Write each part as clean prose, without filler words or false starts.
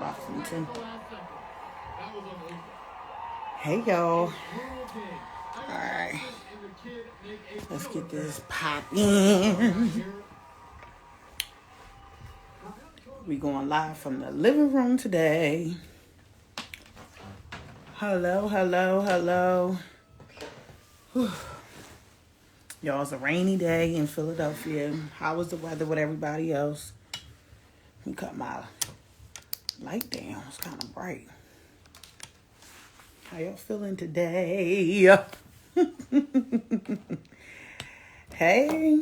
Bossin too. Hey y'all. Alright. Let's get this popping. We going live from the living room today. Hello. Whew. Y'all, it's a rainy day in Philadelphia. How was the weather with everybody else? Let me cut my light down. It's kind of bright. How y'all feeling today? Hey.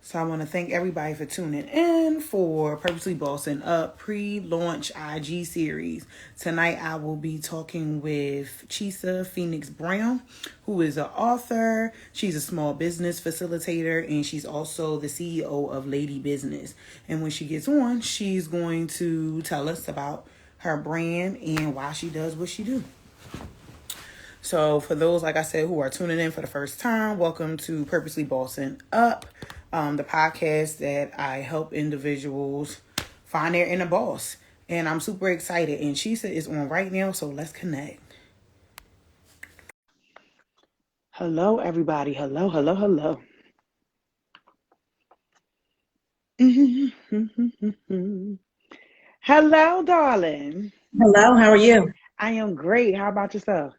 So I want to thank everybody for tuning in for Purposely Bossin Up pre-launch IG series. Tonight I will be talking with Chisa Pennix-Brown, who is an author. She's a small business facilitator, and she's also the CEO of Lady Business. And when she gets on, she's going to tell us about her brand and why she does what she do. So for those, like I said, who are tuning in for the first time, welcome to Purposely Bossin Up, the podcast that I help individuals find their inner boss. And I'm super excited. And Chisa is on right now, so let's connect. Hello, everybody. Hello. Hello, darling. Hello, how are you? I am great. How about yourself?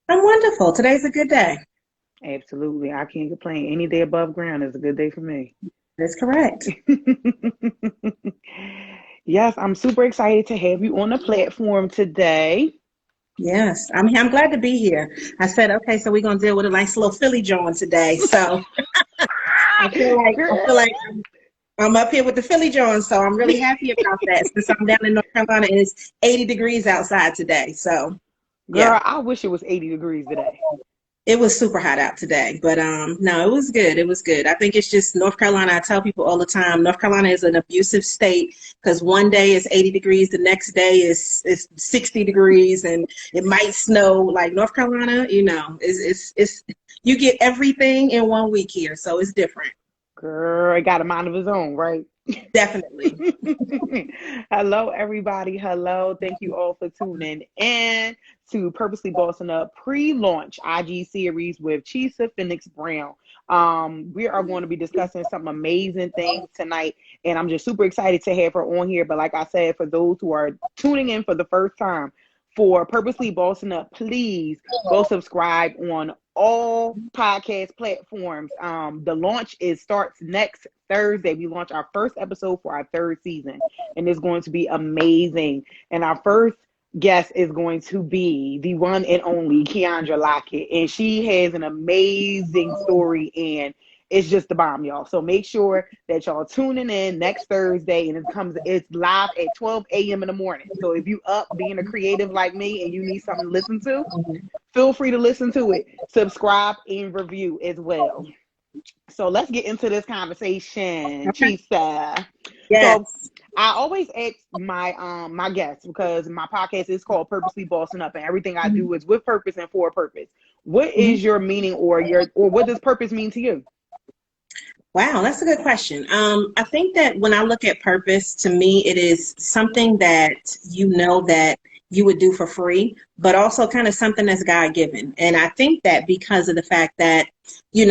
I'm wonderful. Today's a good day. Absolutely. I can't complain. Any day above ground is a good day for me. That's correct. Yes, I'm super excited to have you on the platform today. Yes, I'm glad to be here. I said, okay, so we're gonna deal with a nice little Philly joint today. So I feel like I'm up here with the Philly joint, so I'm really happy about that since I'm down in North Carolina and it's 80 degrees outside today. So yeah. Girl, I wish it was 80 degrees today. It was super hot out today, but no, it was good. It was good. I think it's just North Carolina. I tell people all the time, North Carolina is an abusive state because one day it's 80 degrees, the next day is 60 degrees, and it might snow. Like North Carolina, it's you get everything in 1 week here, so it's different. Girl, it got a mind of its own, right? Definitely. Hello, everybody. Hello. Thank you all for tuning in to Purposely Bossin Up pre-launch IG series with Chisa Pennix-Brown. We are going to be discussing some amazing things tonight, and I'm just super excited to have her on here. But like I said, for those who are tuning in for the first time, for Purposely Bossin Up, please go subscribe on all podcast platforms. The launch starts next Thursday. We launch our first episode for our third season, and it's going to be amazing. And our first guest is going to be the one and only Keandra Lockett, and she has an amazing story, and it's just the bomb, y'all. So make sure that y'all tuning in next Thursday, and it's live at 12 a.m. in the morning. So if you up being a creative like me and you need something to listen to, feel free to listen to it. Subscribe and review as well. So let's get into this conversation, Chisa. Yes. So I always ask my my guests, because my podcast is called Purposely Bossing Up, and everything I do is with purpose and for a purpose. What is your meaning, or what does purpose mean to you? Wow, that's a good question. I think that when I look at purpose, to me, it is something that you know that you would do for free, but also kind of something that's God-given. And I think that because of the fact that, you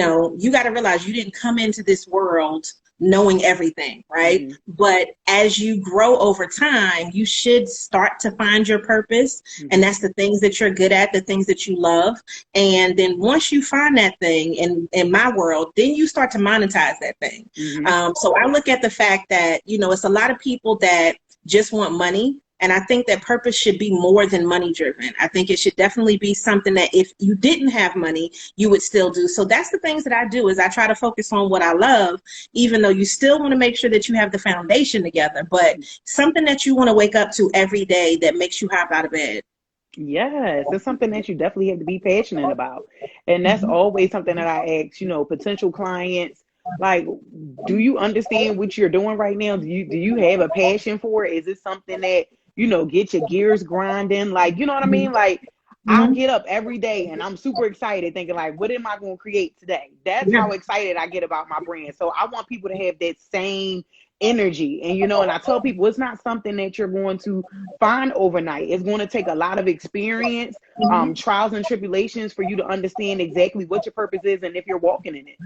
got to realize you didn't come into this world knowing everything, right? Mm-hmm. But as you grow over time, you should start to find your purpose. Mm-hmm. And that's the things that you're good at, the things that you love. And then once you find that thing in my world, then you start to monetize that thing. Mm-hmm. So I look at the fact that, it's a lot of people that just want money. And I think that purpose should be more than money driven. I think it should definitely be something that if you didn't have money, you would still do. So that's the things that I do, is I try to focus on what I love, even though you still want to make sure that you have the foundation together, but something that you want to wake up to every day that makes you hop out of bed. Yes, it's something that you definitely have to be passionate about. And that's always something that I ask, potential clients, like, do you understand what you're doing right now? Do you have a passion for it? Is it something that, get your gears grinding? Like, you know what I mean? Like, I get up every day and I'm super excited thinking, like, what am I going to create today? That's how excited I get about my brand. So I want people to have that same energy. And and I tell people it's not something that you're going to find overnight. It's going to take a lot of experience, Mhm. trials and tribulations for you to understand exactly what your purpose is and if you're walking in it.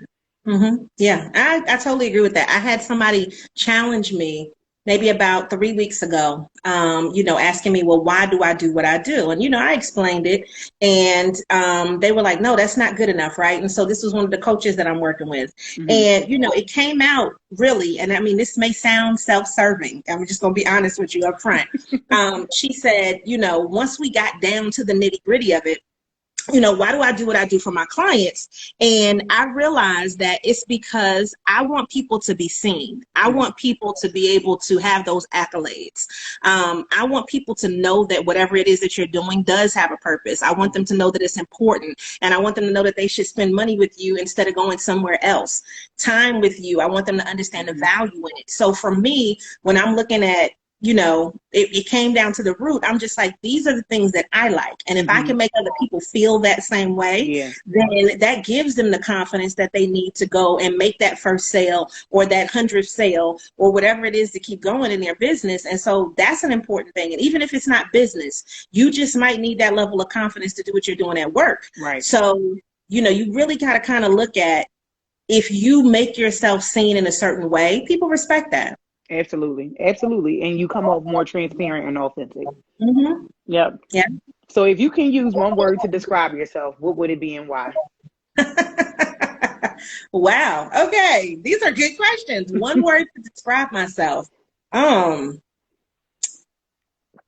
Yeah, I totally agree with that. I had somebody challenge me maybe about 3 weeks ago, asking me, well, why do I do what I do? And, I explained it, and they were like, no, that's not good enough, right? And so this was one of the coaches that I'm working with. Hmm. And, it came out really, and I mean, this may sound self-serving. I'm just going to be honest with you up front. She said, once we got down to the nitty-gritty of it, why do I do what I do for my clients? And I realized that it's because I want people to be seen. I Hmm. want people to be able to have those accolades. I want people to know that whatever it is that you're doing does have a purpose. I want them to know that it's important. And I want them to know that they should spend money with you instead of going somewhere else. Time with you. I want them to understand the value in it. So for me, when I'm looking at it came down to the root. I'm just like, these are the things that I like. And if I Hmm. can make other people feel that same way, Yeah. then that gives them the confidence that they need to go and make that first sale or that 100th sale or whatever it is to keep going in their business. And so that's an important thing. And even if it's not business, you just might need that level of confidence to do what you're doing at work. Right. So, you really got to kind of look at, if you make yourself seen in a certain way, people respect that. Absolutely. Absolutely. And you come off more transparent and authentic. Mm-hmm. Yep. Yeah. So if you can use one word to describe yourself, what would it be and why? Wow. Okay. These are good questions. One word to describe myself. Um,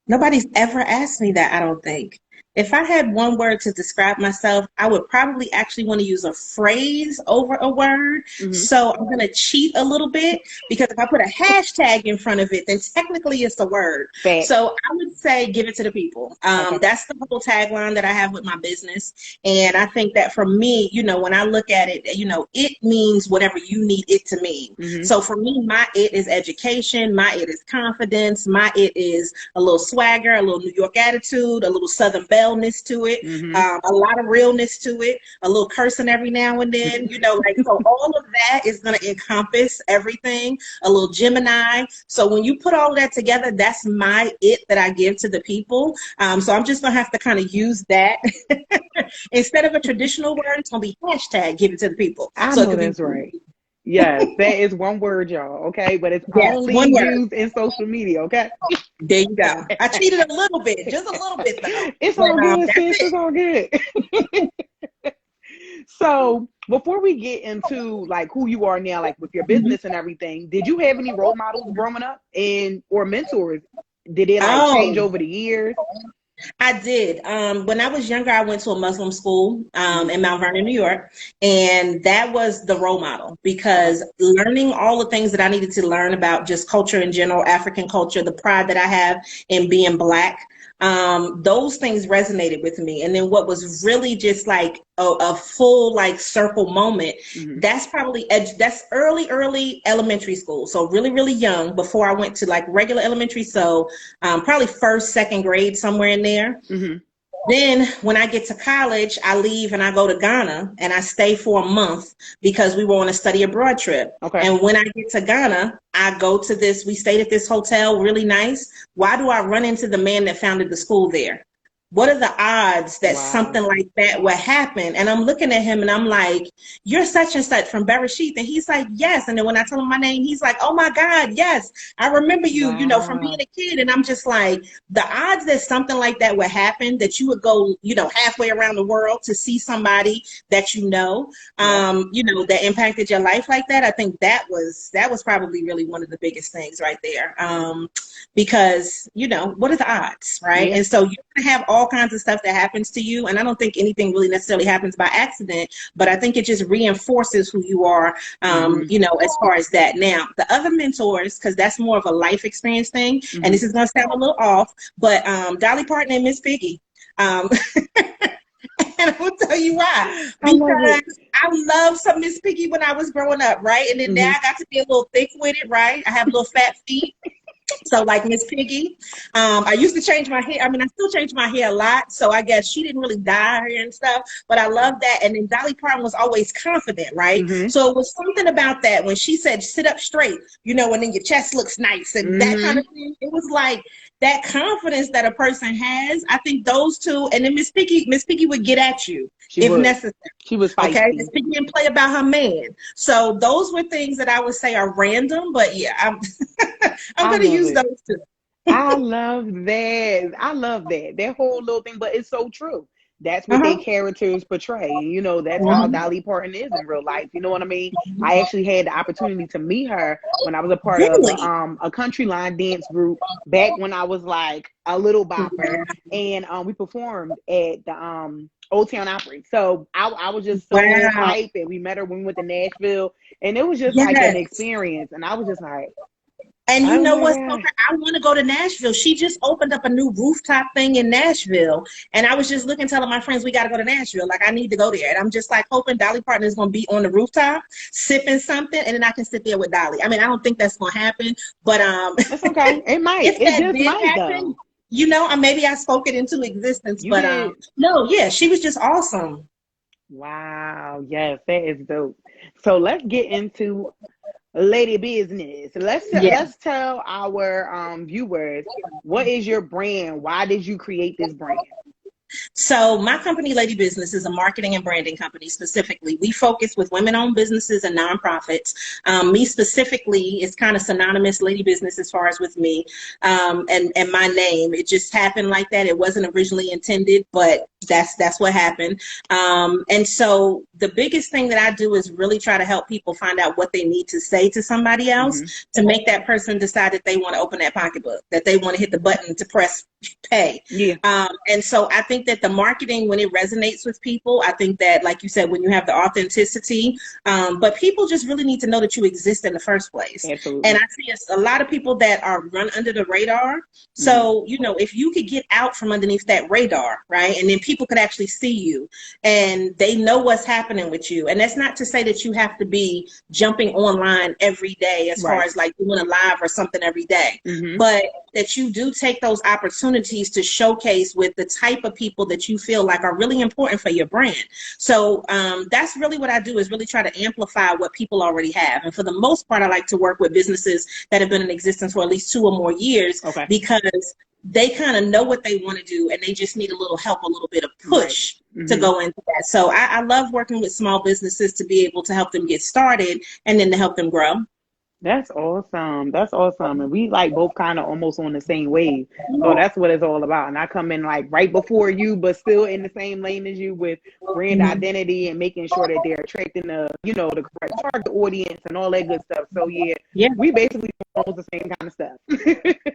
Nobody's ever asked me that, I don't think. If I had one word to describe myself, I would probably actually want to use a phrase over a word. Hmm. So I'm going to cheat a little bit, because if I put a hashtag in front of it, then technically it's a word. Facts. So I would say give it to the people. Okay. That's the whole tagline that I have with my business. And I think that for me, when I look at it, it means whatever you need it to mean. Hmm. So for me, my it is education. My it is confidence. My it is a little swagger, a little New York attitude, a little Southern bellness to it, Hmm. a lot of realness to it, a little cursing every now and then, so all of that is going to encompass everything, a little Gemini. So when you put all of that together, that's my it that I give to the people. So I'm just going to have to kind of use that. Instead of a traditional word, it's going to be hashtag give it to the people. I So it know could be, that's right. Yes, that is one word, y'all. Okay, but it's yes, only one word. used in social media. Okay. There you go. I cheated a little bit, just a little bit though. It's But all good, that's sis. It's it. all good. So before we get into like who you are now, like with your Mhm. business and everything, did you have any role models growing up and or mentors? Did it like change Oh, over the years? I did. When I was younger, I went to a Muslim school Hmm. in Mount Vernon, New York, and that was the role model, Okay. because learning all the things that I needed to learn about just culture in general, African culture, the pride that I have in being Black, those things resonated with me. And then what was really just like a full like circle moment, Hmm. that's probably that's early elementary school. So really, really young before I went to like regular elementary. So probably first, second grade, somewhere in there. Hmm. Then when I get to college, I leave and I go to Ghana and I stay for a month because we were on a study abroad trip. Okay. And when I get to Ghana, I go to this, we stayed at this hotel, really nice. Why do I run into the man that founded the school there? What are the odds that Wow. something like that would happen? And I'm looking at him and I'm like, you're such and such from Bereshit. And he's like, yes. And then when I tell him my name, he's like, oh my God, yes. I remember you, from being Wow. a kid. And I'm just like, the odds that something like that would happen, that you would go, halfway around the world to see somebody that Yep. that impacted your life like that. I think that was probably really one of the biggest things right there. Because, what are the odds, right? Yeah. And so you're going to have all kinds of stuff that happens to you. And I don't think anything really necessarily happens by accident, but I think it just reinforces who you are, Hmm. as far as that. Now, the other mentors, because that's more of a life experience thing, and Hmm. this is going to sound a little off, but Dolly Parton and Miss Piggy. Um, and I will tell you why. I love it. Because I loved some Miss Piggy when I was growing up, right? And then now Hmm. I got to be a little thick with it, right? I have little fat feet. So like Miss Piggy, I used to change my hair. I mean, I still change my hair a lot. So I guess she didn't really dye her hair and stuff, but I love that. And then Dolly Parton was always confident, right? Mm-hmm. So it was something about that when she said, sit up straight, you know, and then your chest looks nice and that kind of thing. It was like that confidence that a person has. I think those two, and then Miss Piggy would get at you if necessary. She was Okay, feisty. Miss Piggy didn't play about her man. So those were things that I would say are random, but yeah, I'm going to use those two. I love that. I love that. That whole little thing, but it's so true. That's what they characters portray. And, you know, that's how Dolly Parton is in real life. You know what I mean? I actually had the opportunity to meet her when I was a part of Really? a country line dance group back when I was like a little bopper. And we performed at the Old Town Opry. So I was just so hyped. And we met her when we went to Nashville. And it was just like an experience. And I was just like, and you know what's so I want to go to Nashville. She just opened up a new rooftop thing in Nashville. And I was just looking, telling my friends, we got to go to Nashville. Like, I need to go there. And I'm just like hoping Dolly Parton is going to be on the rooftop sipping something. And then I can sit there with Dolly. I mean, I don't think that's going to happen. But it's okay. It might. If that just did might, happen, though. You know, maybe I spoke it into existence. But no, yeah, she was just awesome. Wow. Yes, that is dope. So let's get into lady business. Let's tell our viewers, what is your brand? Why did you create this brand? So my company, Lady Business, is a marketing and branding company specifically. We focus with women-owned businesses and nonprofits. Me specifically is kind of synonymous, Lady Business, as far as with me and my name. It just happened like that. It wasn't originally intended, but that's what happened. And so the biggest thing that I do is really try to help people find out what they need to say to somebody else to make that person decide that they want to open that pocketbook, that they want to hit the button to press pay. Yeah. And so I think that the marketing, when it resonates with people, I think that, like you said, when you have the authenticity, but people just really need to know that you exist in the first place. Absolutely. And I see a lot of people that are run under the radar. So, you know, if you could get out from underneath that radar, right, and then people could actually see you and they know what's happening with you. And that's not to say that you have to be jumping online every day as far as like doing a live or something every day, but that you do take those opportunities to showcase with the type of people that you feel like are really important for your brand. So that's really what I do, is really try to amplify what people already have. And for the most part, I like to work with businesses that have been in existence for at least 2 or more years, because they kind of know what they want to do and they just need a little help, a little bit of push to go into that. So I love working with small businesses to be able to help them get started and then to help them grow. That's awesome. That's awesome. And we like both kind of almost on the same wave. So that's what it's all about. And I come in like right before you, but still in the same lane as you with brand identity and making sure that they're attracting the, you know, the correct target audience and all that good stuff. So yeah, we basically almost the same kind of stuff.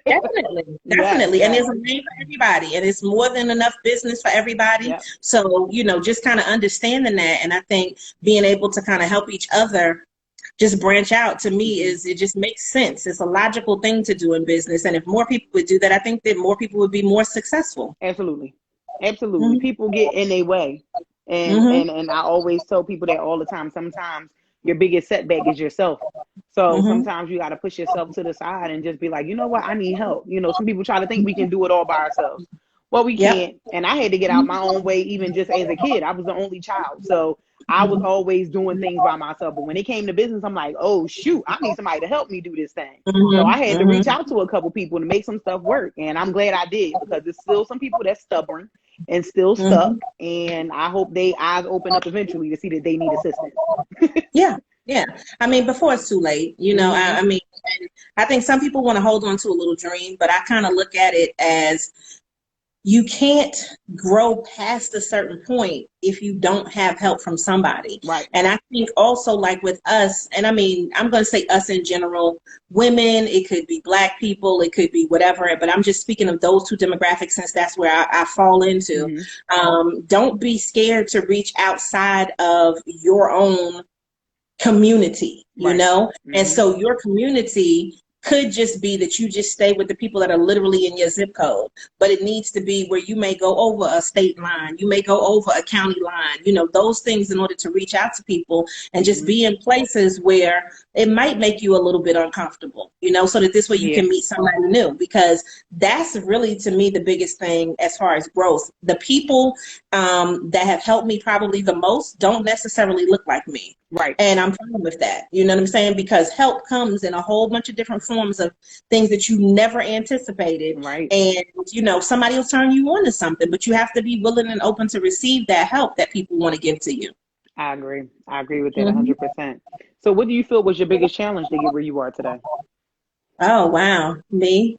Definitely. Yes. And there's a name for everybody, and it's more than enough business for everybody. So, you know, just kind of understanding that. And I think being able to kind of help each other just branch out, to me, it just makes sense. It's a logical thing to do in business. And if more people would do that, I think that more people would be more successful. Absolutely. People get in their way. And I always tell people that all the time. Sometimes your biggest setback is yourself. So sometimes you got to push yourself to the side and just be like, you know what, I need help. You know, some people try to think we can do it all by ourselves. Well, we can't. And I had to get out my own way, even just as a kid. I was the only child. So I was always doing things by myself. But when it came to business, I'm like, oh, shoot, I need somebody to help me do this thing. So I had to reach out to a couple people to make some stuff work. And I'm glad I did, because there's still some people that's stubborn and still stuck. And I hope they eyes open up eventually to see that they need assistance. Yeah. I mean, before it's too late, you know, I mean, I think some people want to hold on to a little dream, but I kind of look at it as you can't grow past a certain point if you don't have help from somebody. Right. And I think also, like with us, and I mean, I'm going to say us in general, women, it could be Black people, it could be whatever, but I'm just speaking of those two demographics since that's where I fall into. Don't be scared to reach outside of your own community, you know? And so your community could just be that you just stay with the people that are literally in your zip code, but it needs to be where you may go over a state line, you may go over a county line, you know, those things in order to reach out to people and just be in places where it might make you a little bit uncomfortable, you know, so that this way you can meet somebody new, because that's really, to me, the biggest thing as far as growth. The people that have helped me probably the most don't necessarily look like me. Right. And I'm fine with that. You know what I'm saying? Because help comes in a whole bunch of different forms of things that you never anticipated. Right. And, you know, somebody will turn you on to something, but you have to be willing and open to receive that help that people want to give to you. I agree. I agree with that 100%. So what do you feel was your biggest challenge to get where you are today? Oh, wow. Me?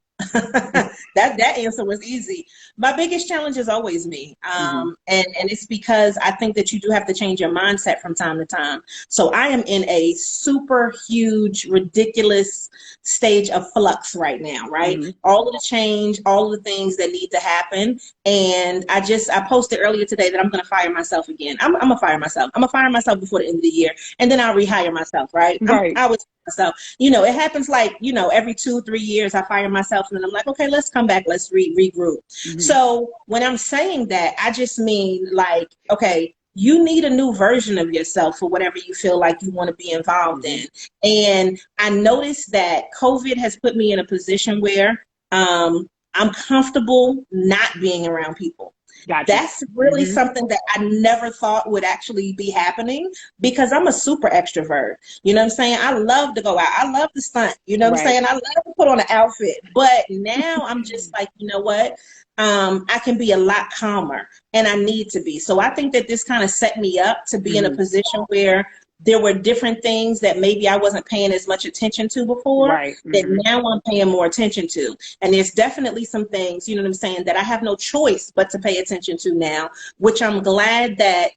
that answer was easy. My biggest challenge is always me. And it's because I think that you do have to change your mindset from time to time. So I am in a super huge, ridiculous stage of flux right now, right? All of the change, all of the things that need to happen. And I posted earlier today that I'm going to fire myself again. I'm going to fire myself. I'm going to fire myself before the end of the year, and then I'll rehire myself, right? I would. So, you know, it happens like, you know, every 2-3 years I fire myself and then I'm like, okay, let's come back. Let's regroup. So when I'm saying that, I just mean like, okay, you need a new version of yourself for whatever you feel like you want to be involved in. And I noticed that COVID has put me in a position where I'm comfortable not being around people. Gotcha. That's really something that I never thought would actually be happening, because I'm a super extrovert. You know what I'm saying? I love to go out. I love to stunt. You know what I'm saying? I love to put on an outfit. But now I'm just like, you know what? I can be a lot calmer, and I need to be. So I think that this kind of set me up to be in a position where there were different things that maybe I wasn't paying as much attention to before that now I'm paying more attention to. And there's definitely some things, you know what I'm saying, that I have no choice but to pay attention to now, which I'm glad that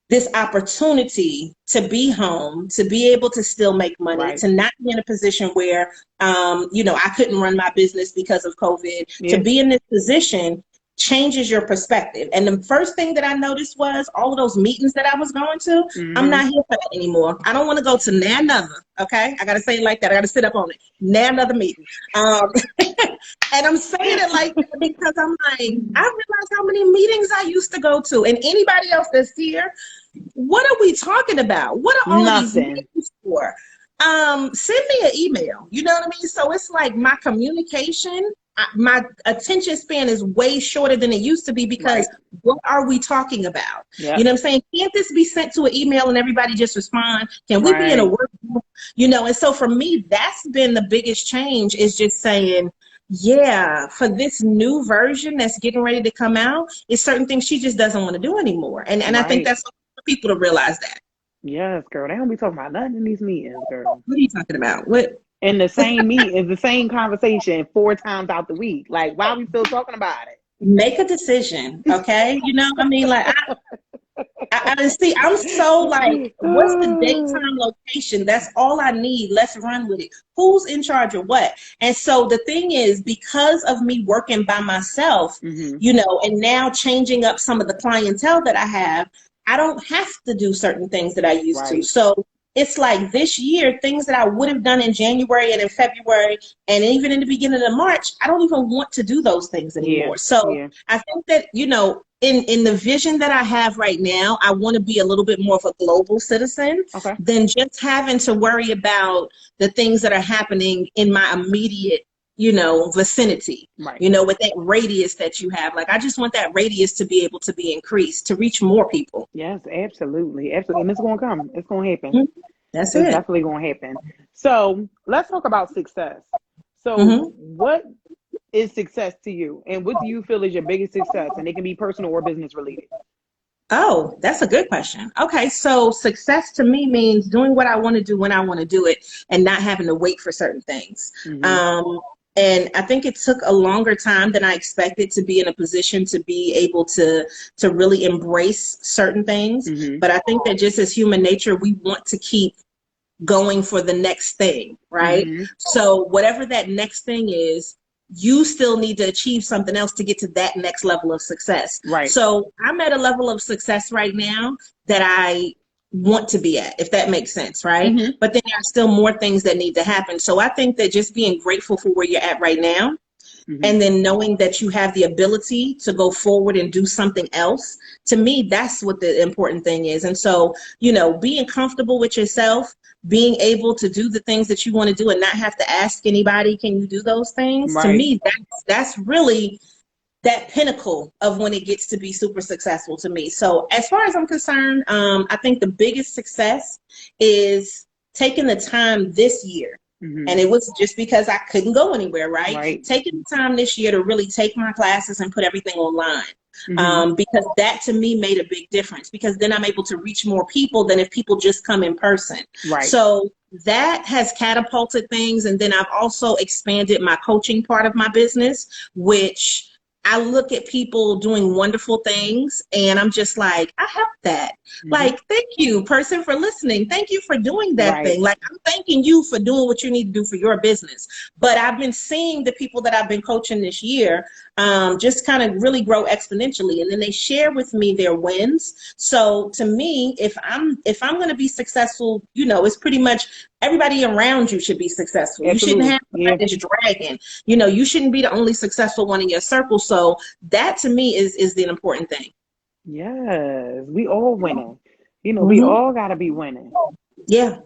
this opportunity to be home, to be able to still make money, to not be in a position where, you know, I couldn't run my business because of COVID, to be in this position changes your perspective. And the first thing that I noticed was all of those meetings that I was going to, I'm not here for that anymore. I don't want to go to another. Okay. I got to say it like that. I got to sit up on it. Another meeting. And I'm saying it like that because I'm like, I realize how many meetings I used to go to, and anybody else that's here, what are we talking about? What are all these meetings for? Send me an email. You know what I mean? So it's like my communication, my attention span is way shorter than it used to be, because what are we talking about? You know what I'm saying? Can't this be sent to an email and everybody just respond? Can we be in a work group? You know, and so for me, that's been the biggest change, is just saying, yeah, for this new version that's getting ready to come out, it's certain things she just doesn't want to do anymore. And I think that's for people to realize that. Yes, girl. They don't be talking about nothing in these meetings, girl. What are you talking about? What? In the same meeting, the same conversation 4 times out the week. Like, why are we still talking about it? Make a decision, okay? You know, I mean, like, I see, I'm so like, what's the date, time, location? That's all I need. Let's run with it. Who's in charge of what? And so the thing is, because of me working by myself, you know, and now changing up some of the clientele that I have, I don't have to do certain things that I used to. So it's like this year, things that I would have done in January and in February and even in the beginning of March, I don't even want to do those things anymore. So I think that, you know, in the vision that I have right now, I want to be a little bit more of a global citizen than just having to worry about the things that are happening in my immediate, you know, vicinity, you know, with that radius that you have. Like, I just want that radius to be able to be increased, to reach more people. Yes, absolutely. Absolutely. And it's going to come. It's going to happen. That's it's definitely going to happen. So let's talk about success. So what is success to you? And what do you feel is your biggest success? And it can be personal or business related. Oh, that's a good question. Okay, so success to me means doing what I want to do when I want to do it and not having to wait for certain things. And I think it took a longer time than I expected to be in a position to be able to really embrace certain things. But I think that just as human nature, we want to keep going for the next thing, right? So whatever that next thing is, you still need to achieve something else to get to that next level of success. So I'm at a level of success right now that I want to be at, if that makes sense, right? Mm-hmm. But then there are still more things that need to happen. So I think that just being grateful for where you're at right now, Mm-hmm. and then knowing that you have the ability to go forward and do something else, to me, that's what the important thing is. And so, being comfortable with yourself, being able to do the things that you want to do and not have to ask anybody, can you do those things? To Right. me, that's really that pinnacle of when it gets to be super successful to me. So as far as I'm concerned, I think the biggest success is taking the time this year. Mm-hmm. And it was just because I couldn't go anywhere, right? Right. Taking the time this year to really take my classes and put everything online. Mm-hmm. Because that to me made a big difference, because then I'm able to reach more people than if people just come in person. Right. So that has catapulted things. And then I've also expanded my coaching part of my business, which I look at people doing wonderful things and I'm just like, I have that. Mm-hmm. Like, thank you, person, for listening. Thank you for doing that Right. thing. Like, I'm thanking you for doing what you need to do for your business. But I've been seeing the people that I've been coaching this year just kind of really grow exponentially. And then they share with me their wins. So to me, if I'm going to be successful, it's pretty much everybody around you should be successful. Absolutely. You shouldn't have Yeah. this dragon. You shouldn't be the only successful one in your circle. So that to me is the important thing. Yes. We all winning. We Mm-hmm. all gotta be winning. Yeah.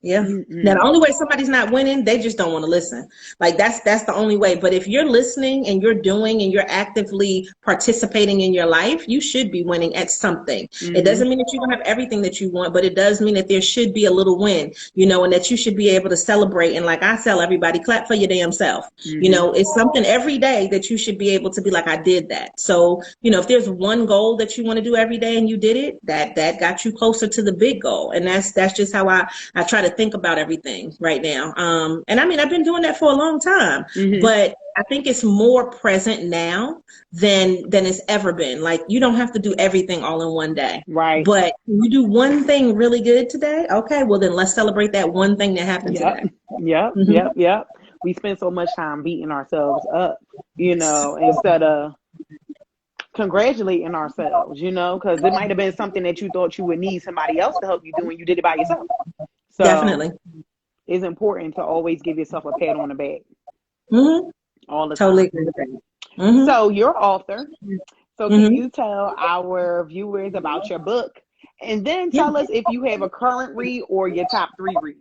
Now, the Mm-mm. only way somebody's not winning, they just don't want to listen. Like that's the only way. But if you're listening and you're doing and you're actively participating in your life, you should be winning at something. It Mm-hmm. doesn't mean that you're gonna have everything that you want, but it does mean that there should be a little win, and that you should be able to celebrate. And like I tell everybody, clap for your damn self. Mm-hmm. It's something every day that you should be able to be like, I did that. So, if there's one goal that you want to do every day and you did it, that got you closer to the big goal. And that's just how I try to think about everything right now. And I mean, I've been doing that for a long time, Mm-hmm. but I think it's more present now than it's ever been. Like, you don't have to do everything all in one day. Right. But you do one thing really good today. Okay, well then let's celebrate that one thing that happened Yep. today. Yep. Mm-hmm. Yep. We spend so much time beating ourselves up, instead of congratulating ourselves, because it might have been something that you thought you would need somebody else to help you do and you did it by yourself. So Definitely. it's important to always give yourself a pat on the back Mm-hmm. all the Totally time. agree with that. Mm-hmm. So you're author. So can Mm-hmm. you tell our viewers about your book? And then Yeah. tell us if you have a current read or your top 3 reads.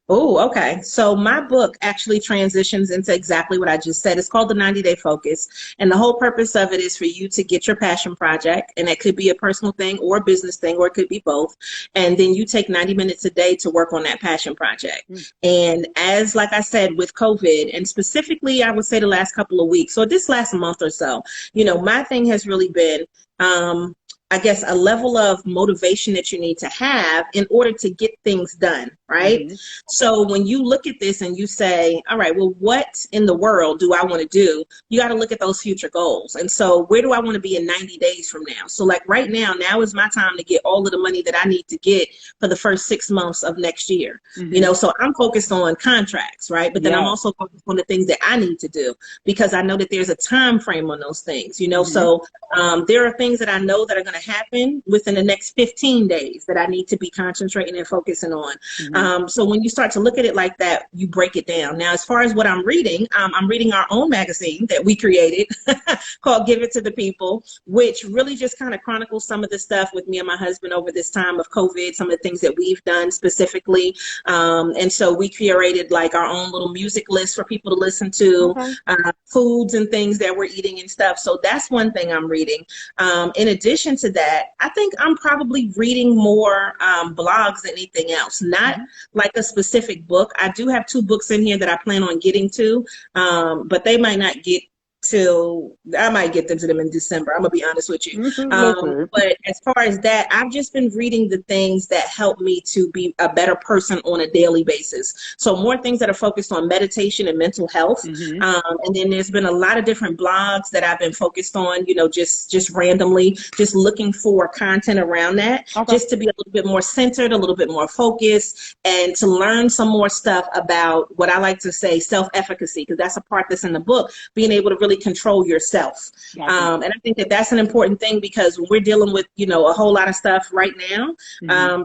Oh, okay. So my book actually transitions into exactly what I just said. It's called The 90-Day Focus. And the whole purpose of it is for you to get your passion project. And that could be a personal thing or a business thing, or it could be both. And then you take 90 minutes a day to work on that passion project. And as, like I said, with COVID, and specifically, I would say the last couple of weeks, or this last month or so, my thing has really been, I guess, a level of motivation that you need to have in order to get things done, right? Mm-hmm. So when you look at this and you say, all right, well, what in the world do I want to do? You got to look at those future goals. And so where do I want to be in 90 days from now? So like right now is my time to get all of the money that I need to get for the first 6 months of next year. Mm-hmm. So I'm focused on contracts, right? But then I'm also focused on the things that I need to do, because I know that there's a time frame on those things, Mm-hmm. So there are things that I know that are going to happen within the next 15 days that I need to be concentrating and focusing on. Mm-hmm. So when you start to look at it like that, you break it down. Now, as far as what I'm reading our own magazine that we created called Give It to the People, which really just kind of chronicles some of the stuff with me and my husband over this time of COVID, some of the things that we've done specifically. And so we curated like our own little music list for people to listen to, foods and things that we're eating and stuff. So that's one thing I'm reading. In addition to that, I think I'm probably reading more blogs than anything else, not like a specific book. I do have 2 books in here that I plan on getting to, but they might not get till I might get them to them in December. I'm gonna be honest with you. But as far as that, I've just been reading the things that help me to be a better person on a daily basis. So more things that are focused on meditation and mental health. And then there's been a lot of different blogs that I've been focused on, just randomly, just looking for content around that, just to be a little bit more centered, a little bit more focused, and to learn some more stuff about what I like to say self-efficacy, because that's a part that's in the book, being able to really really control yourself. Gotcha. And I think that that's an important thing, because when we're dealing with, a whole lot of stuff right now,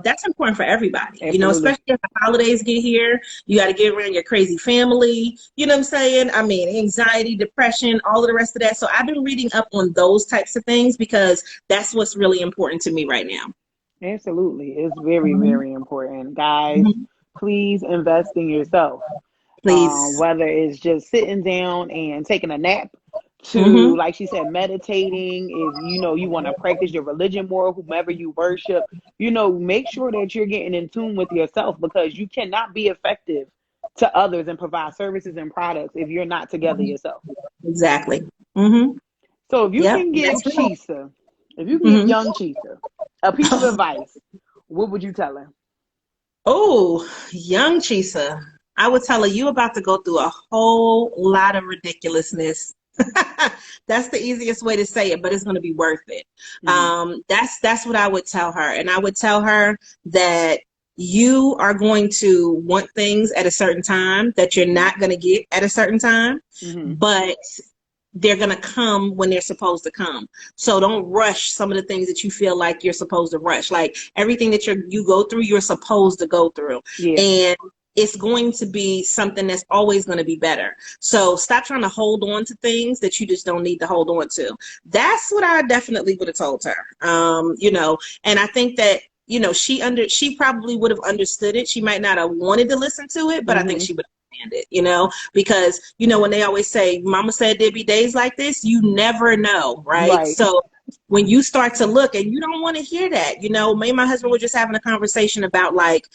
that's important for everybody, Absolutely. especially as the holidays get here. You got to get around your crazy family. You know what I'm saying? I mean, anxiety, depression, all of the rest of that. So I've been reading up on those types of things because that's what's really important to me right now. Absolutely. It's very, Mhm. very important. Guys, Mhm. please invest in yourself. Please. Whether it's just sitting down and taking a nap to, Hmm. like she said, meditating, if you want to practice your religion more, whomever you worship, make sure that you're getting in tune with yourself, because you cannot be effective to others and provide services and products if you're not together yourself. Exactly. Hmm. So if you Yep. can give That's real. Chisa, if you can give Hmm. young Chisa a piece of advice, what would you tell her? Oh, young Chisa. I would tell her, you about to go through a whole lot of ridiculousness. That's the easiest way to say it, but it's going to be worth it. Hmm. That's what I would tell her. And I would tell her that you are going to want things at a certain time that you're Hmm. not going to get at a certain time, Hmm. but they're going to come when they're supposed to come. So don't rush some of the things that you feel like you're supposed to rush. Like everything that you go through, you're supposed to go through. Yeah. And it's going to be something that's always going to be better. So stop trying to hold on to things that you just don't need to hold on to. That's what I definitely would have told her. And I think that she probably would have understood it. She might not have wanted to listen to it, but I think Hmm. she would understand it, because when they always say, mama said there'd be days like this, you never know, right? Right. So when you start to look, and you don't want to hear that, me and my husband were just having a conversation about, like,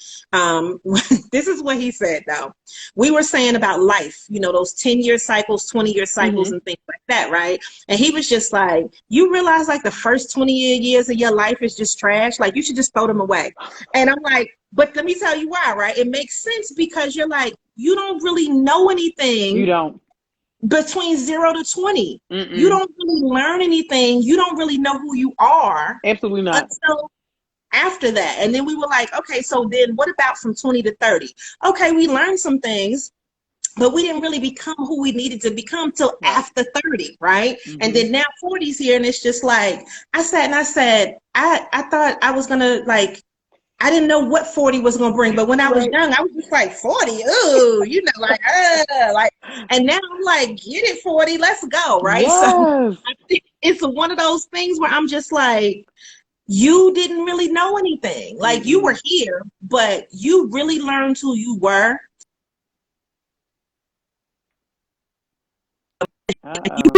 this is what he said, though. We were saying about life, those 10-year cycles, 20-year cycles, Hmm. and things like that, right? And he was just like, you realize, like, the first 20 years of your life is just trash, like you should just throw them away. And I'm like, but let me tell you why, right? It makes sense, because you're like, you don't really know You anything don't. between 0 to 20. You Mm-mm. don't really learn anything. You don't really know who you are Absolutely not. until after that. And then we were like, okay, so then what about from 20 to 30? Okay, we learned some things, but we didn't really become who we needed to become till Right. after 30, right? And Hmm. then now 40's here, and it's just like, I sat and I said, I thought I was gonna, like, I didn't know what 40 was going to bring, but when I was Right. young, I was just like, 40, ooh, like, and now I'm like, get it, 40, let's go, right? So Yes. I think it's one of those things where I'm just like, you didn't really know anything. Like, you were Mm-mm. here, but you really learned who you were. Uh-oh.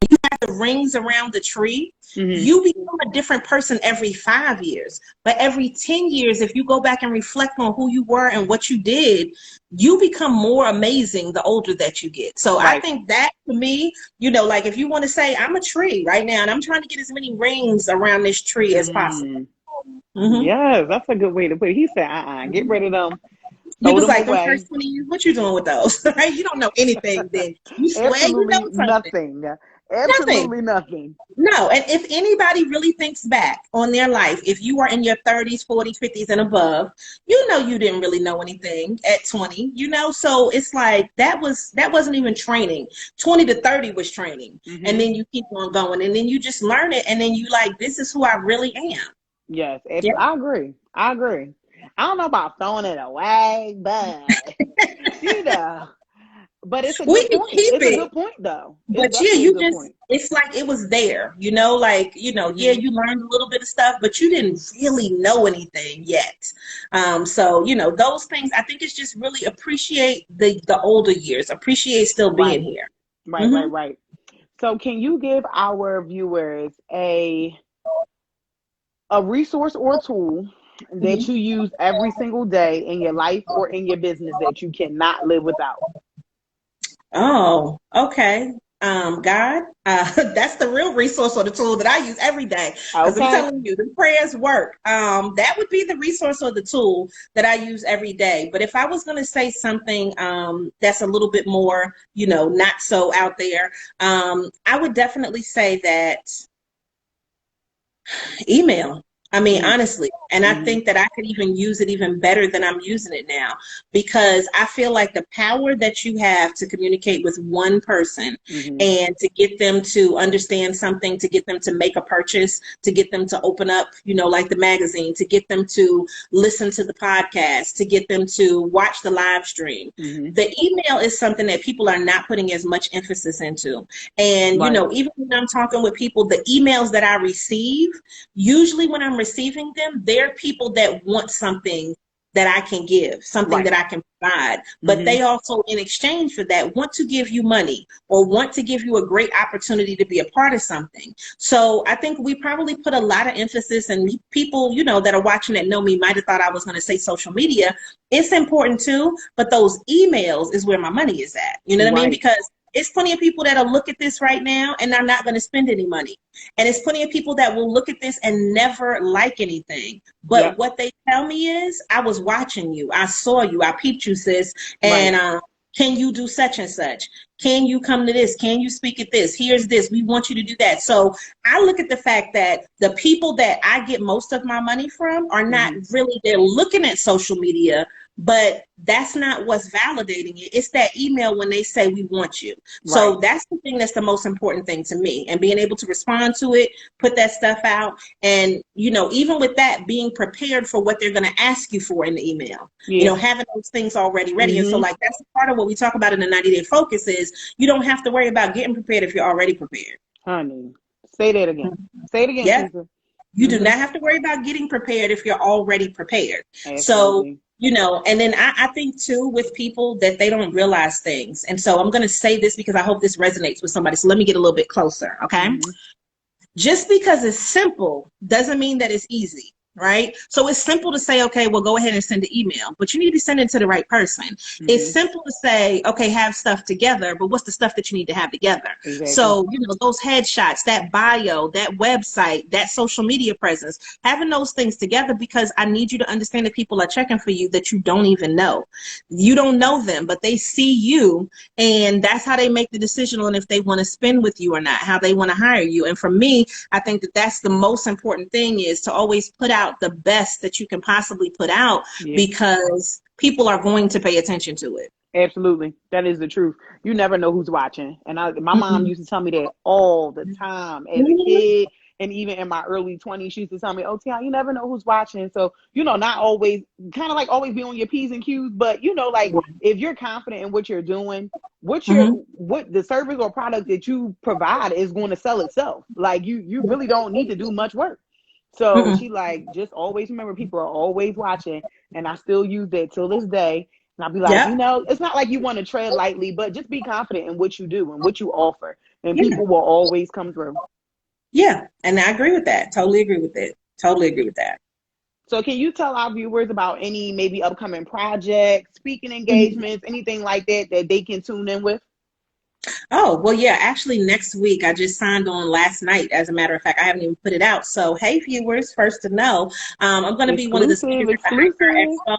You have the rings around the tree. Hmm. You become a different person every 5 years. But every 10 years, if you go back and reflect on who you were and what you did, you become more amazing the older that you get. So I Right. think that, to me, like, if you want to say, I'm a tree right now and I'm trying to get as many rings around this tree as possible. Mm. Hmm. Yes, that's a good way to put it. He said, get rid of them, He throw was them like, them away. first 20 years, what you doing with those? Right? You don't know anything then. You swear you know Absolutely something. nothing. Nothing. Absolutely nothing. No, and if anybody really thinks back on their life, if you are in your 30s, 40s, 50s, and above, you didn't really know anything at 20, so it's like that wasn't even training. 20 to 30 was training. And Hmm. then you keep on going, and then you just learn it, and then you like, this is who I really am. Yes, Yeah. I agree. I agree. I don't know about throwing it away, but you know, but it's a We good can point. keep It's a it. good point, though. It's But yeah, definitely a you good just, point. it's like it was there, like, yeah, Hmm. you learned a little bit of stuff, but you didn't really know anything yet. So, those things, I think it's just really appreciate the older years, appreciate still being Right, here. right, Hmm. right, right. So, can you give our viewers a resource or tool that you use every single day in your life or in your business that you cannot live without? Oh, okay. God, that's the real resource or the tool that I use every day. Because I'm Okay. telling you, the prayers work. That would be the resource or the tool that I use every day. But if I was going to say something that's a little bit more, not so out there, I would definitely say that email. I mean, Mm-hmm. honestly, and I think that I could even use it even better than I'm using it now, because I feel like the power that you have to communicate with one person Mm-hmm. and to get them to understand something, to get them to make a purchase, to get them to open up, like the magazine, to get them to listen to the podcast, to get them to watch the live stream. Mm-hmm. The email is something that people are not putting as much emphasis into. And, Right. even when I'm talking with people, the emails that I receive, usually when I'm receiving them, they're people that want something that I can give, something Right. that I can provide. But Mm-hmm. they also, in exchange for that, want to give you money or want to give you a great opportunity to be a part of something. So I think we probably put a lot of emphasis, and people, that are watching that know me might have thought I was going to say social media. It's important too, but those emails is where my money is at. You know what I mean? Right. Because it's plenty of people that'll look at this right now and they're not going to spend any money. And it's plenty of people that will look at this and never like anything. But Yep. what they tell me is, I was watching you. I saw you. I peeped you, sis. Right. And can you do such and such? Can you come to this? Can you speak at this? Here's this. We want you to do that. So I look at the fact that the people that I get most of my money from are not Mm-hmm. really, they're looking at social media, but that's not what's validating it. It's that email when they say, we want you. Right. So that's the thing that's the most important thing to me, and being able to respond to it, put that stuff out. And, even with that, being prepared for what they're going to ask you for in the email, Yeah. having those things already ready. And so, Mm-hmm. like, that's part of what we talk about in the 90-day focus is you don't have to worry about getting prepared if you're already prepared. Honey, say that again. Say it again, Yeah. Chisa. You do Mm-hmm. not have to worry about getting prepared if you're already prepared. So, Absolutely. and then I think too with people that they don't realize things. And so I'm going to say this because I hope this resonates with somebody. So let me get a little bit closer. Okay. Mm-hmm. Just because it's simple doesn't mean that it's easy, right? So it's simple to say, okay, well, go ahead and send an email, but you need to send it to the right person. Mm-hmm. It's simple to say, okay, have stuff together, but what's the stuff that you need to have together? Exactly. So, those headshots, that bio, that website, that social media presence, having those things together, because I need you to understand that people are checking for you that you don't even know. You don't know them, but they see you, and that's how they make the decision on if they want to spend with you or not, how they want to hire you. And for me, I think that that's the most important thing, is to always put out the best that you can possibly put out, Yeah. because people are going to pay attention to it. Absolutely. That is the truth. You never know who's watching. And my mom Mhm. used to tell me that all the time as a Mhm. kid. And even in my early 20s, she used to tell me, oh, Tia, you never know who's watching. So, not always, kind of like always be on your P's and Q's. But, like if you're confident in what you're doing, what Mhm. the service or product that you provide is going to sell itself. Like you really don't need to do much work. So Mhm. she like, just always remember people are always watching. And I still use that till this day. And I'll be like, Yep. it's not like you want to tread lightly, but just be confident in what you do and what you offer. And Yeah. people will always come through. Yeah. And I agree with that. Totally agree with it. Totally agree with that. So can you tell our viewers about any maybe upcoming projects, speaking Mhm. engagements, anything like that they can tune in with? Oh, well, yeah, actually next week I just signed on last night. As a matter of fact, I haven't even put it out. So, hey, viewers, first to know, I'm going to be one of the Exclusive, speakers at the Hyper exclusive. Expo.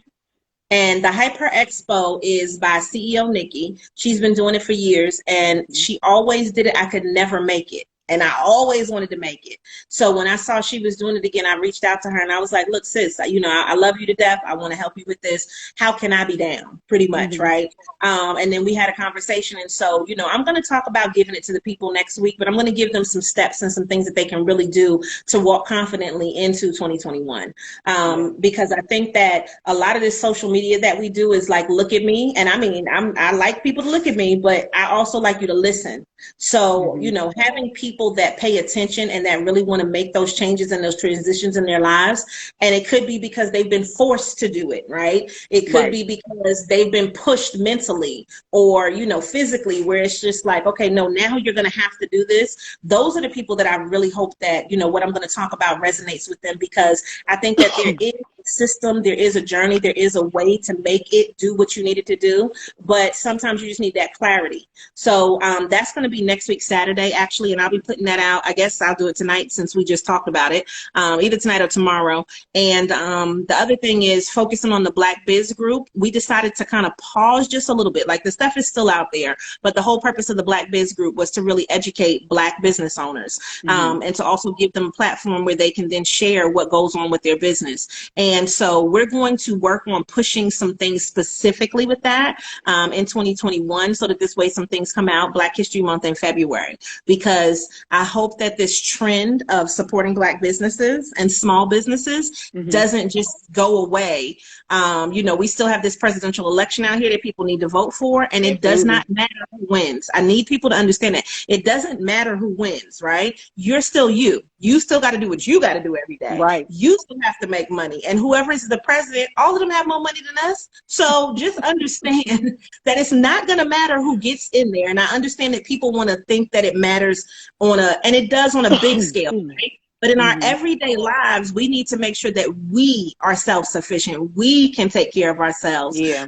And the Hyper Expo is by CEO Nikki. She's been doing it for years, and Mm-hmm. she always did it. I could never make it. And I always wanted to make it. So when I saw she was doing it again, I reached out to her and I was like, look, sis, I love you to death. I want to help you with this. How can I be down? Pretty much, Mm-hmm. right? And then we had a conversation. And so, I'm going to talk about giving it to the people next week, but I'm going to give them some steps and some things that they can really do to walk confidently into 2021. Yeah. Because I think that a lot of this social media that we do is like, look at me. And I mean, I like people to look at me, but I also like you to listen. So, Mm-hmm. having people that pay attention and that really want to make those changes and those transitions in their lives. And it could be because they've been forced to do it, right? It could Right. be because they've been pushed mentally or, physically, where it's just like, okay, no, now you're going to have to do this. Those are the people that I really hope that, what I'm going to talk about resonates with them, because I think that there is a system, there is a journey, there is a way to make it do what you need it to do. But sometimes you just need that clarity. So that's going to be next week, Saturday, actually, and I'll be putting that out. I guess I'll do it tonight since we just talked about it, either tonight or tomorrow. And the other thing is focusing on the Black Biz group. We decided to kind of pause just a little bit. Like the stuff is still out there, but the whole purpose of the Black Biz group was to really educate Black business owners, and to also give them a platform where they can then share what goes on with their business. And so we're going to work on pushing some things specifically with that in 2021, so that this way some things come out Black History Month in February, because I hope that this trend of supporting Black businesses and small businesses doesn't just go away. You know, we still have this presidential election out here that people need to vote for, and it does not matter who wins. I need people to understand that it doesn't matter who wins, right? You're still you. You still got to do what you got to do every day. Right. You still have to make money, and whoever is the president, all of them have more money than us. So just understand that it's not going to matter who gets in there. And I understand that people want to think that it matters on a, and it does on a big scale, right? But in our everyday lives, we need to make sure that we are self-sufficient. We can take care of ourselves. Yeah.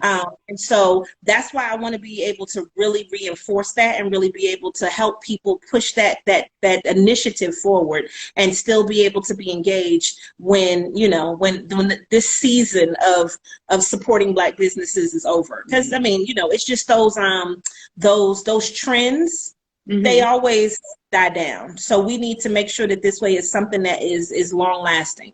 And so that's why I want to be able to really reinforce that and really be able to help people push that initiative forward and still be able to be engaged when, you know, when this season of supporting Black businesses is over. Because I mean, you know, it's just those trends. They always die down. So we need to make sure that this way is something that is long lasting.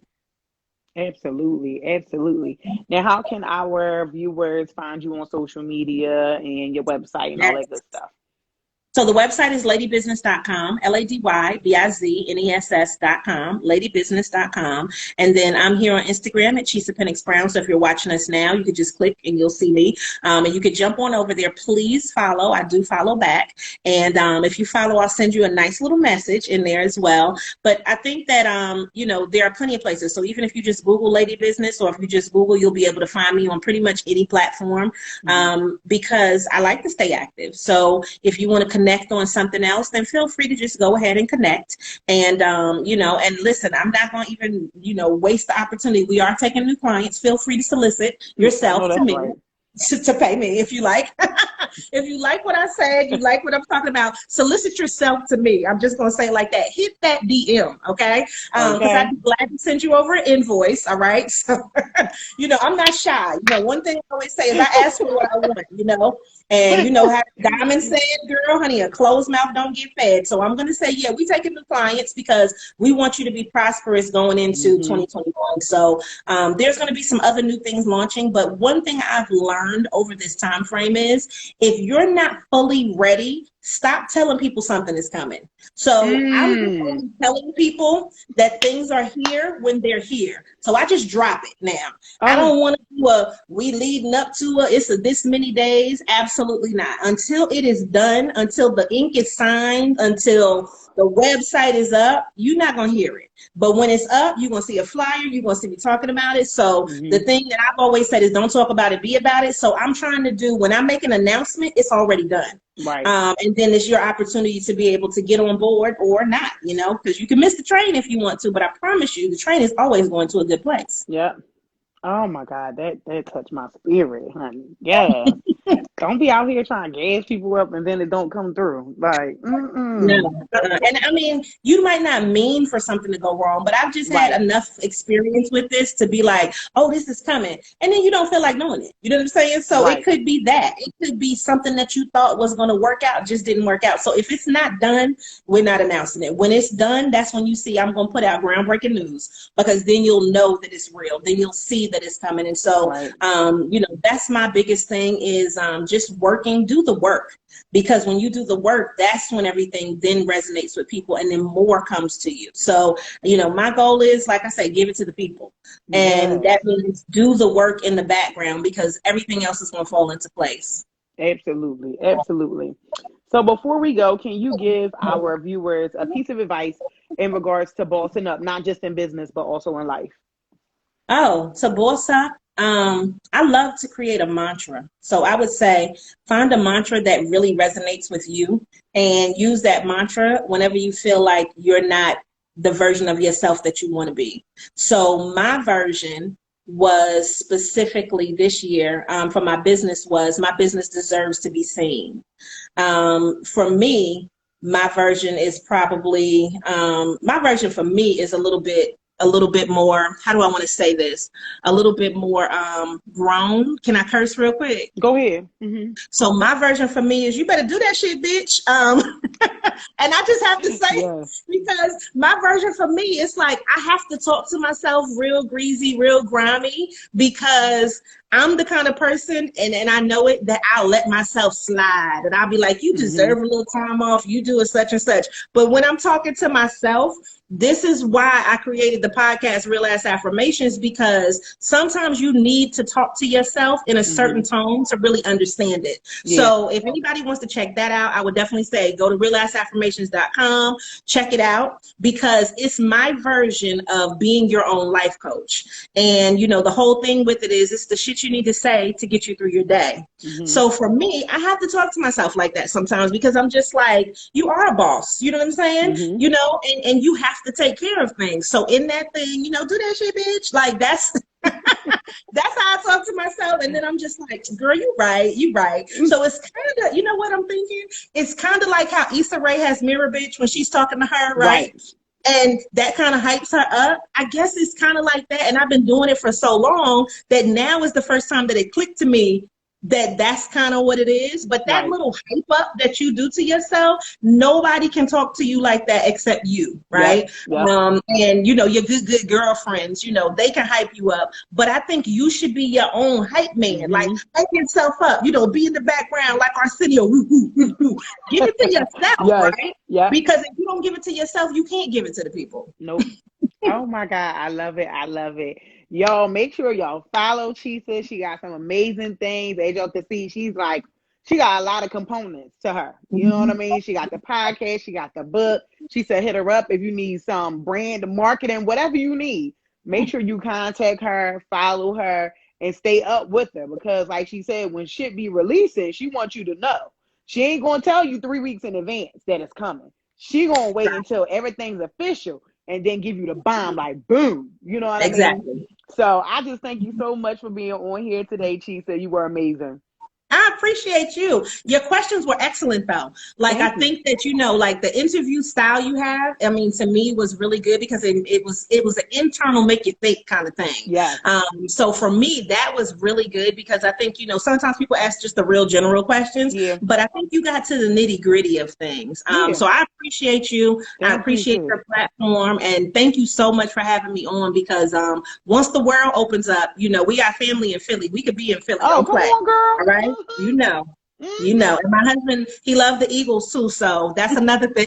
Absolutely. Absolutely. Now, how can our viewers find you on social media and your website and all that good stuff? So the website is ladybusiness.com, LADYBusiness.com, ladybusiness.com. And then I'm here on Instagram at Chisa Pennix-Brown. So if you're watching us now, you could just click and you'll see me. And you could jump on over there. Please follow. I do follow back. And if you follow, I'll send you a nice little message in there as well. But I think that, you know, there are plenty of places. So even if you just Google Lady Business, or if you just Google, you'll be able to find me on pretty much any platform, because I like to stay active. So if you want to connect on something else, then feel free to just go ahead and connect. And, you know, and listen, I'm not going to even, you know, waste the opportunity. We are taking new clients. Feel free to solicit yourself to me. Right. To pay me if you like. If you like what I said, you like what I'm talking about, solicit yourself to me. I'm just going to say it like that. Hit that DM, okay? Because I'd be glad to send you over an invoice, all right? So, you know, I'm not shy. You know, one thing I always say is I ask for what I want, you know? And you know how Diamond said, girl, honey, a closed mouth don't get fed. So I'm going to say, yeah, we taking new clients because we want you to be prosperous going into 2021. So there's going to be some other new things launching. But one thing I've learned over this time frame is if you're not fully ready, stop telling people something is coming. So I'm telling people that things are here when they're here. So I just drop it now. I don't want to do we leading up to it's this many days. Absolutely not. Until it is done, until the ink is signed, until the website is up, you're not going to hear it. But when it's up, you're going to see a flyer. You're going to see me talking about it. So the thing that I've always said is don't talk about it, be about it. So I'm trying to do, when I make an announcement, it's already done. Right. And then it's your opportunity to be able to get on board or not, you know, because you can miss the train if you want to. But I promise you, the train is always going to a good place. Yeah. Oh my God, that touched my spirit, honey. Yeah. Don't be out here trying to gas people up and then it don't come through. Like, No. And I mean, you might not mean for something to go wrong, but I've just had enough experience with this to be like, oh, this is coming. And then you don't feel like doing it. You know what I'm saying? So it could be that. It could be something that you thought was going to work out, just didn't work out. So if it's not done, we're not announcing it. When it's done, that's when you see I'm going to put out groundbreaking news, because then you'll know that it's real. Then you'll see that it's coming. And so, you know, that's my biggest thing is just working, do the work. Because when you do the work, that's when everything then resonates with people and then more comes to you. So, you know, my goal is, like I say, give it to the people. And that means do the work in the background, because everything else is going to fall into place. Absolutely. Absolutely. So before we go, can you give our viewers a piece of advice in regards to bossing up, not just in business, but also in life? Oh, to boss up. I love to create a mantra. So I would say find a mantra that really resonates with you and use that mantra whenever you feel like you're not the version of yourself that you want to be. So my version was specifically this year for my business was my business deserves to be seen. For me, My version is probably my version for me is a little bit more, how do I want to say this? A little bit more grown. Can I curse real quick? Go ahead. So my version for me is you better do that shit, bitch. And I just have to say, Yes. because my version for me is like I have to talk to myself real greasy, real grimy, because I'm the kind of person, and I know it, that I'll let myself slide. And I'll be like, you Hmm. deserve a little time off. You do it such and such. But when I'm talking to myself, this is why I created the podcast Real Ass Affirmations, because sometimes you need to talk to yourself in a certain Hmm. tone to really understand it. Yeah. So if anybody wants to check that out, I would definitely say go to realasaffirmations.com, check it out, because it's my version of being your own life coach. And the whole thing with it is it's the shit you need to say to get you through your day. Hmm. So for me, I have to talk to myself like that sometimes, because I'm just like, you are a boss. You know what I'm saying? Hmm. And you have to take care of things. So in that thing, do that shit, bitch. Like that's that's how I talk to myself. And then I'm just like, girl, you right, you right. So it's kind of, you know what I'm thinking? It's kind of like how Issa Rae has Mirror Bitch when she's talking to her, right? Right. And that kind of hypes her up. I guess it's kind of like that. And I've been doing it for so long that now is the first time that it clicked to me that that's kind of what it is. But that Right. little hype up that you do to yourself, nobody can talk to you like that except you, Yep. right? Yep. And your good girlfriends, they can hype you up. But I think you should be your own hype man. Like Hmm. hype yourself up, be in the background like Arsenio. Woo, woo, woo, woo. Give it to yourself, Yes. right? Yep. Because if you don't give it to yourself, you can't give it to the people. Nope. Oh my God, I love it. I love it. Y'all make sure y'all follow Chisa. She got some amazing things. As y'all can see, she got a lot of components to her. You know what I mean? She got the podcast, she got the book. She said hit her up if you need some brand marketing, whatever you need. Make sure you contact her, follow her, and stay up with her, because like she said, when shit be releasing, she wants you to know. She ain't gonna tell you 3 weeks in advance that it's coming. She gonna wait until everything's official and then give you the bomb, like boom. You know what I mean? Exactly. So I just thank you so much for being on here today, Chisa. You were amazing. I appreciate you. Your questions were excellent, though. Like, I Thank you. think that, like the interview style you have, I mean, to me was really good, because it was an internal make you think kind of thing. Yes. So for me, that was really good, because I think, sometimes people ask just the real general questions, Yeah. but I think you got to the nitty gritty of things. Yeah. So I appreciate you. I Thank you appreciate too. your platform, and thank you so much for having me on, because once the world opens up, we got family in Philly. We could be in Philly. Oh, Don't come play. on, All girl. right. And my husband, he loved the Eagles too, so that's another thing.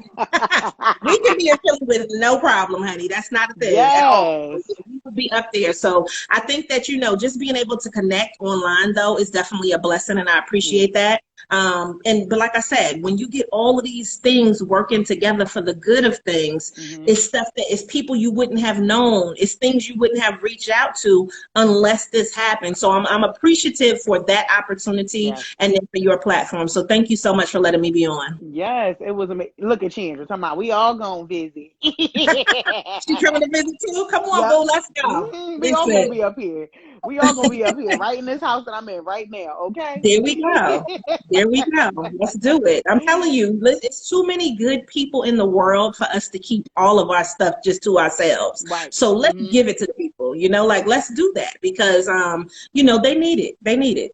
We can be in Philly with no problem, honey. That's not a thing at all. Yes. We would be up there. So I think that, just being able to connect online, though, is definitely a blessing, and I Yeah. appreciate that. But like I said, when you get all of these things working together for the good of things, Hmm. it's stuff that is people you wouldn't have known. It's things you wouldn't have reached out to unless this happened. So I'm appreciative for that opportunity, Yes. and then for your platform. So thank you so much for letting me be on. Yes. It was amazing. Look at Chandra. Talking about we all gonna visit. She coming to visit too? Come on, Yep. boo. Let's go. We all gonna Listen, be up here. We all gonna be up here, right in this house that I'm in right now. Okay. there we go. There we go. Let's do it. I'm telling you, it's too many good people in the world for us to keep all of our stuff just to ourselves. Right. So let's Hmm. give it to the people, like let's do that, because they need it. They need it.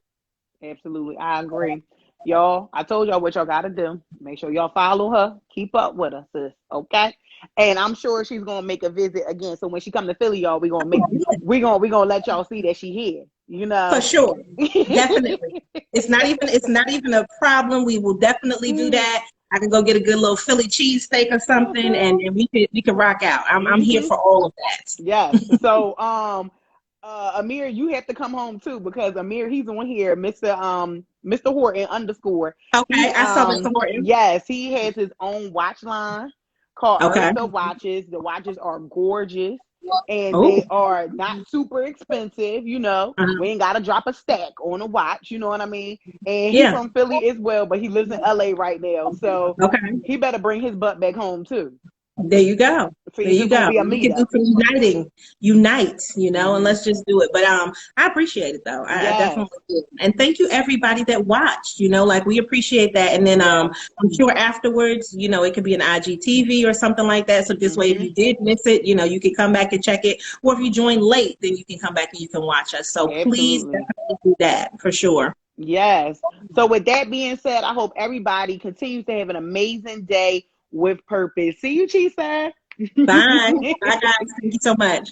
Absolutely. I agree. Y'all, I told y'all what y'all gotta do. Make sure y'all follow her. Keep up with her, sis. Okay. And I'm sure she's gonna make a visit again. So when she come to Philly, y'all, we gonna let y'all see that she here. You For know. sure. Definitely. It's not even a problem. We will definitely do that. I can go get a good little Philly cheesesteak or something, Okay. and we could rock out. I'm here Hmm. for all of that. Yes. So Amir, you have to come home too, because Amir, he's on here, Mr. Horton underscore. Okay, He I saw Mr. Horton. yes, he has his own watch line called Okay. Ursa Watches. The watches are gorgeous and Oh. they are not super expensive, We ain't gotta drop a stack on a watch, you know what I mean? And he Yeah. from Philly as well, but he lives in LA right now. So Okay. he better bring his butt back home too. There you go. So There it's you just gonna go. be a We can do meetup. some unite, and Hmm. let's just do it. But I appreciate it though. I Yes. definitely do. And thank you everybody that watched. Like we appreciate that. And then Yes. I'm sure afterwards, it could be an IGTV or something like that. So this way, if Hmm. you did miss it, you can come back and check it. Or if you join late, then you can come back and you can watch us. So please Absolutely. definitely do that for sure. Yes. So with that being said, I hope everybody continues to have an amazing day with purpose. See you, Chisa. Bye. Bye guys. Thank you so much.